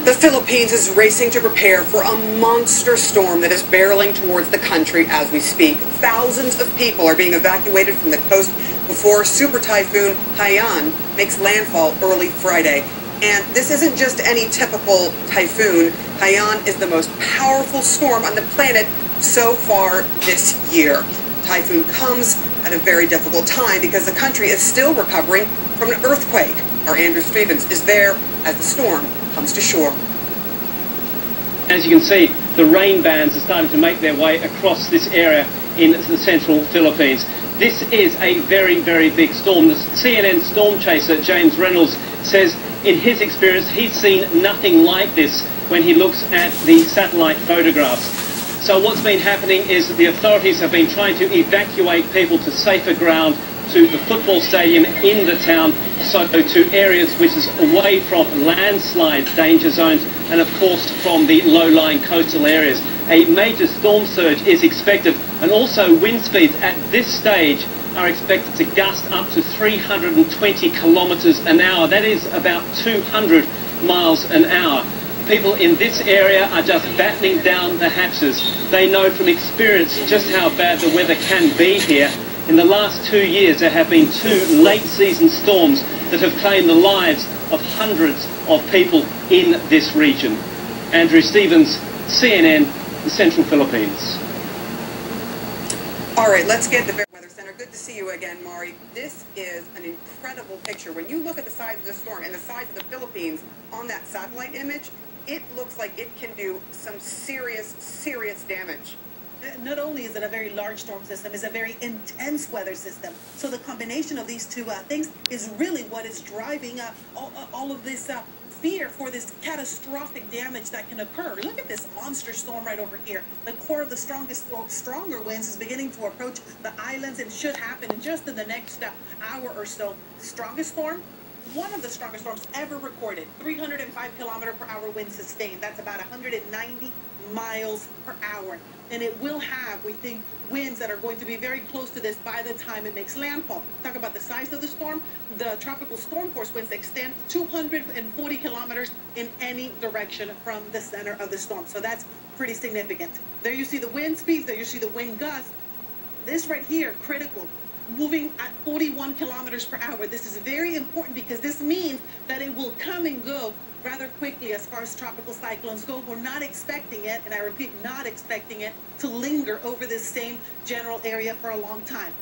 The Philippines is racing to prepare for a monster storm that is barreling towards the country as we speak. Thousands of people are being evacuated from the coast before Super Typhoon Haiyan makes landfall early Friday. And this isn't just any typical typhoon. Haiyan is the most powerful storm on the planet so far this year. Typhoon comes at a very difficult time because the country is still recovering from an earthquake. Our Andrew Stevens is there as the storm comes to shore. As you can see, the rain bands are starting to make their way across this area in the central Philippines. This is a very, very big storm. The CNN storm chaser, James Reynolds, says in his experience he's seen nothing like this when he looks at the satellite photographs. So what's been happening is that the authorities have been trying to evacuate people to safer ground, to the football stadium in the town, so to areas which is away from landslide danger zones and of course from the low-lying coastal areas. A major storm surge is expected, and also wind speeds at this stage are expected to gust up to 320 kilometers an hour. That is about 200 miles an hour. People in this area are just battening down the hatches. They know from experience just how bad the weather can be here. In the last 2 years, there have been 2 late-season storms that have claimed the lives of hundreds of people in this region. Andrew Stevens, CNN, the Central Philippines. All right, let's get the Weather Center. Good to see you again, Mari. This is an incredible picture. When you look at the size of the storm and the size of the Philippines on that satellite image, it looks like it can do some serious, serious damage. Not only is it a very large storm system, it's a very intense weather system. So the combination of these two things is really what is driving all of this fear for this catastrophic damage that can occur. Look at this monster storm right over here. The core of the stronger winds is beginning to approach the islands and should happen in just in the next hour or so. Strongest storm? One of the strongest storms ever recorded, 305 km/h wind sustained. That's about 190 miles per hour. And it will have, we think, winds that are going to be very close to this by the time it makes landfall. Talk about the size of the storm. The tropical storm force winds extend 240 kilometers in any direction from the center of the storm. So that's pretty significant. There you see the wind speeds. There you see the wind gusts. This right here, critical. Moving at 41 kilometers per hour. This is very important because this means that it will come and go rather quickly as far as tropical cyclones go. We're not expecting it, and I repeat, not expecting it to linger over this same general area for a long time.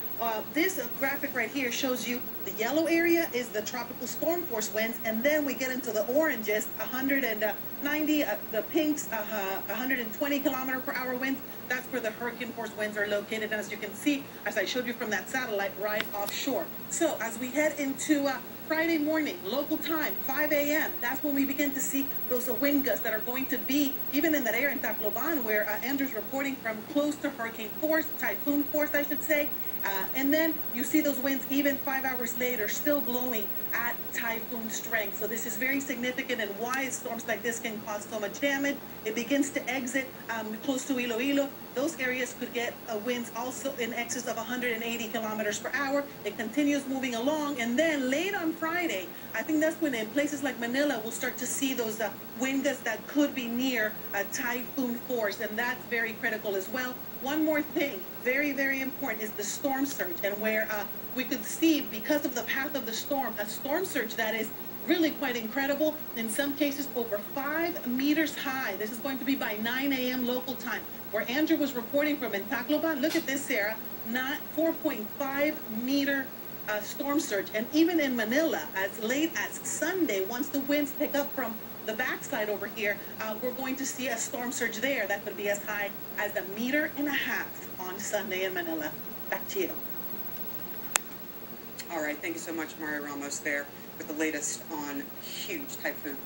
This graphic right here shows you the yellow area is the tropical storm force winds, and then we get into the oranges, 190, the pinks, 120 km/h winds. That's where the hurricane force winds are located, and as you can see, as I showed you from that satellite, right offshore. So as we head into Friday morning, local time, 5 a.m., that's when we begin to see those wind gusts that are going to be, even in that area in Tacloban, where Andrew's reporting from, close to hurricane force, typhoon force, I should say. And then you see those winds even 5 hours later still blowing at typhoon strength. So this is very significant, and why storms like this can cause so much damage. It begins to exit close to Iloilo. Those areas could get winds also in excess of 180 km/h. It continues moving along, and then late on Friday, I think that's when in places like Manila we'll start to see those wind gusts that could be near typhoon force, and that's very critical as well. One more thing, very, very important, is the storm surge, and where we could see, because of the path of the storm, a storm surge that is really quite incredible, in some cases over 5 meters high. This is going to be by 9 a.m. local time. Where Andrew was reporting from in Tacloban, look at this, Sarah, 4.5 meter storm surge. And even in Manila, as late as Sunday, once the winds pick up from the backside over here, we're going to see a storm surge there that could be as high as 1.5 meters on Sunday in Manila. Back to you. All right, thank you so much, Mario Ramos, there with the latest on huge typhoon.